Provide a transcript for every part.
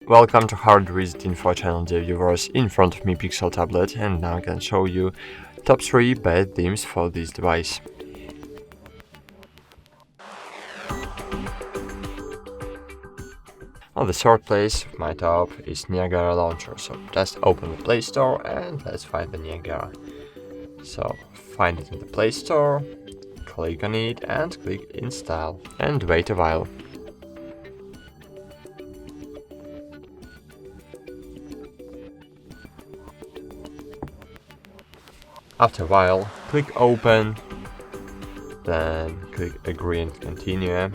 Welcome to HardReset.Info channel, dear viewers. In front of me Pixel tablet, and now I can show you top 3 bad themes for this device. On the third place of my top is Niagara Launcher, so just open the Play Store and let's find the Niagara. So find it in the Play Store, click on it and click install and wait a while. After a while, click open, then click agree and continue.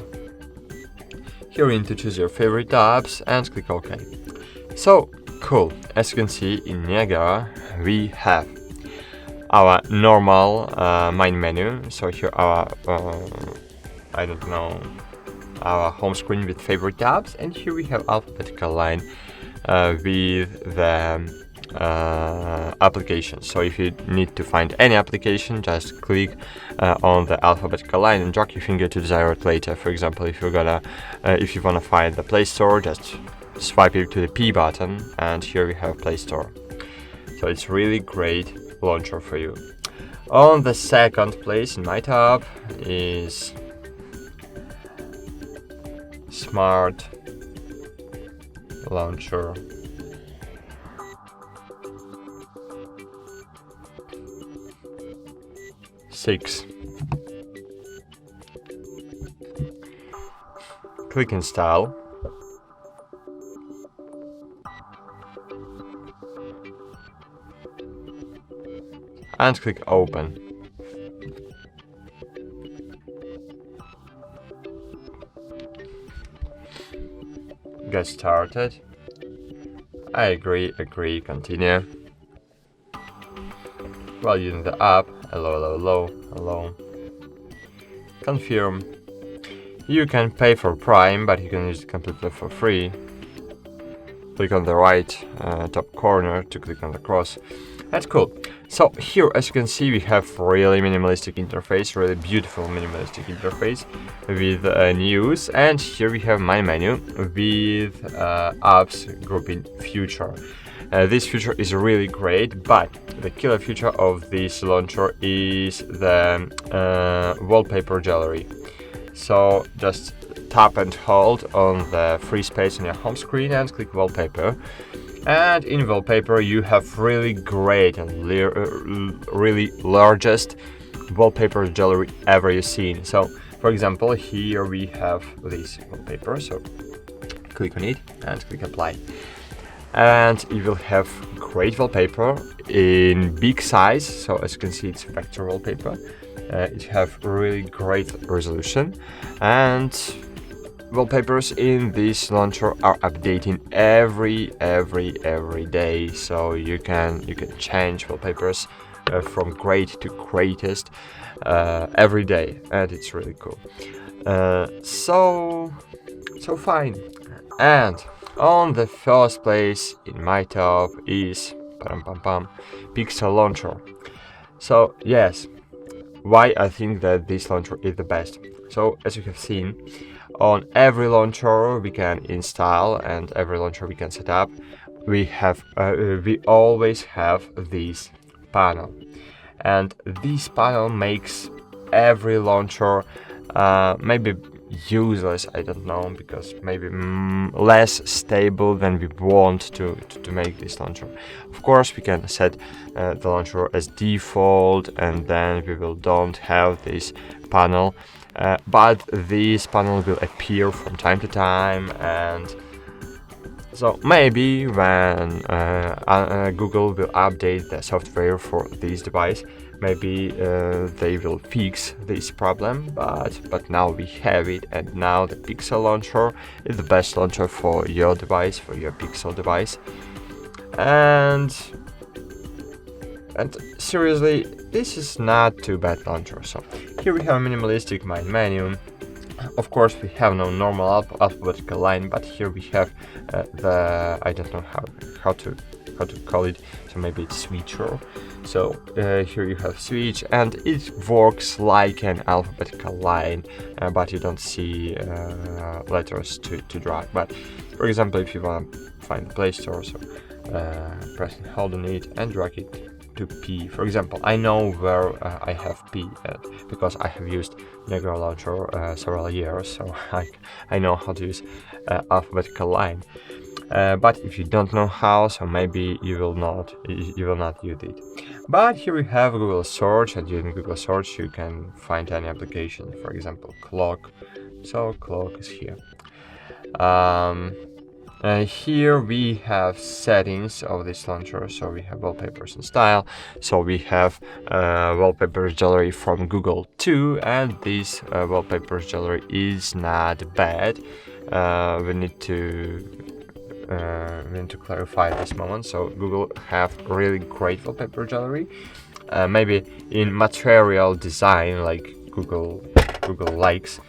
Here you need to choose your favorite tabs and click OK. So cool, as you can see in Niagara we have our normal main menu. So here our our home screen with favorite tabs, and here we have alphabetical line with the application. So if you need to find any application, just click on the alphabetical line and drag your finger to desired later. For example, if you wanna find the Play Store, just swipe it to the P button, and here we have Play Store. So it's really great launcher for you. On the second place in my top is Smart Launcher. Click install. And click open. Get started. I agree, continue. While using the app, hello. Confirm. You can pay for Prime, but you can use it completely for free. Click on the right top corner to click on the cross. That's cool. So here, as you can see, we have really minimalistic interface, really beautiful minimalistic interface with news, and here we have my menu with apps grouping feature. This feature is really great, but the killer feature of this launcher is the wallpaper gallery. So just tap and hold on the free space on your home screen and click wallpaper. And in wallpaper you have really great and really largest wallpaper gallery ever you've seen. So for example, here we have this wallpaper, so click on it and click apply. And you will have great wallpaper in big size, so as you can see it's vector wallpaper. It have really great resolution, and wallpapers in this launcher are updating every day, so you can change wallpapers from great to greatest every day, and it's really cool. So fine. And on the first place in my top is Pixel Launcher. So yes, why I think that this launcher is the best. So as you have seen, on every launcher we can install and every launcher we can set up, we always have this panel, and this panel makes every launcher maybe useless, I don't know, because maybe less stable than we want to make this launcher. Of course we can set the launcher as default, and then we don't have this panel, but this panel will appear from time to time, and so maybe when Google will update the software for this device, maybe they will fix this problem, but now we have it, and now the Pixel Launcher is the best launcher for your device, for your Pixel device. And seriously, this is not too bad launcher. So here we have a minimalistic main menu. Of course we have no normal alphabetical line, but here we have I don't know how to how to call it. So maybe it's switcher. So here you have switch, and it works like an alphabetical line, but you don't see letters to drag. But for example, if you want to find the Play Store, so press and hold on it and drag it to P. For example, I know where I have P because I have used Niagara Launcher several years, so I know how to use alphabetical line. But if you don't know how, so maybe you will not use it. But here we have Google search, and using Google search you can find any application. For example, clock. So clock is here. Here we have settings of this launcher. So we have wallpapers and style. So we have wallpapers gallery from Google too, and this wallpapers gallery is not bad. We need to clarify this moment. So Google have really great wallpaper gallery, maybe in material design like Google likes.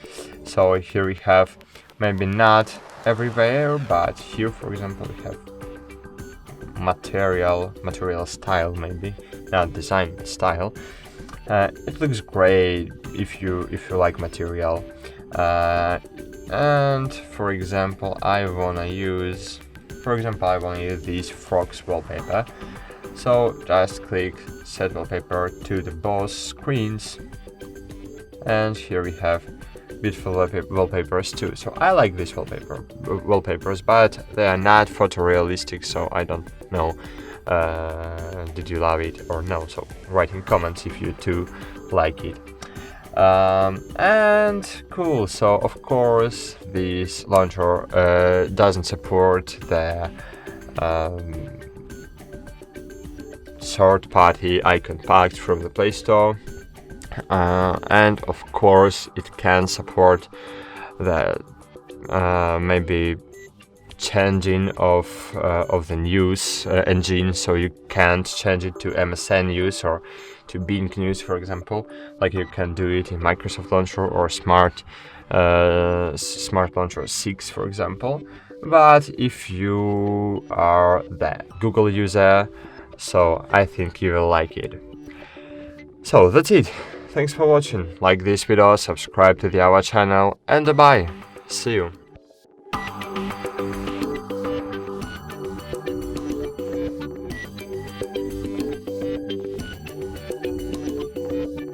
So here we have maybe not everywhere, but here for example we have material style, maybe not design style. It looks great if you like material. And for example, I wanna use this frogs wallpaper. So just click set wallpaper to the both screens, and here we have beautiful wallpapers too. So I like these wallpapers, but they are not photorealistic, so I don't know did you love it or no. So write in comments if you too like it. And cool, so of course this launcher doesn't support the third-party icon packs from the Play Store, and of course it can support the maybe changing of the news engine, so you can't change it to MSN News or to Bing News, for example, like you can do it in Microsoft Launcher or Smart Launcher 6, for example. But if you are the Google user, so I think you will like it. So that's it. Thanks for watching. Like this video, subscribe to our channel, and bye. See you.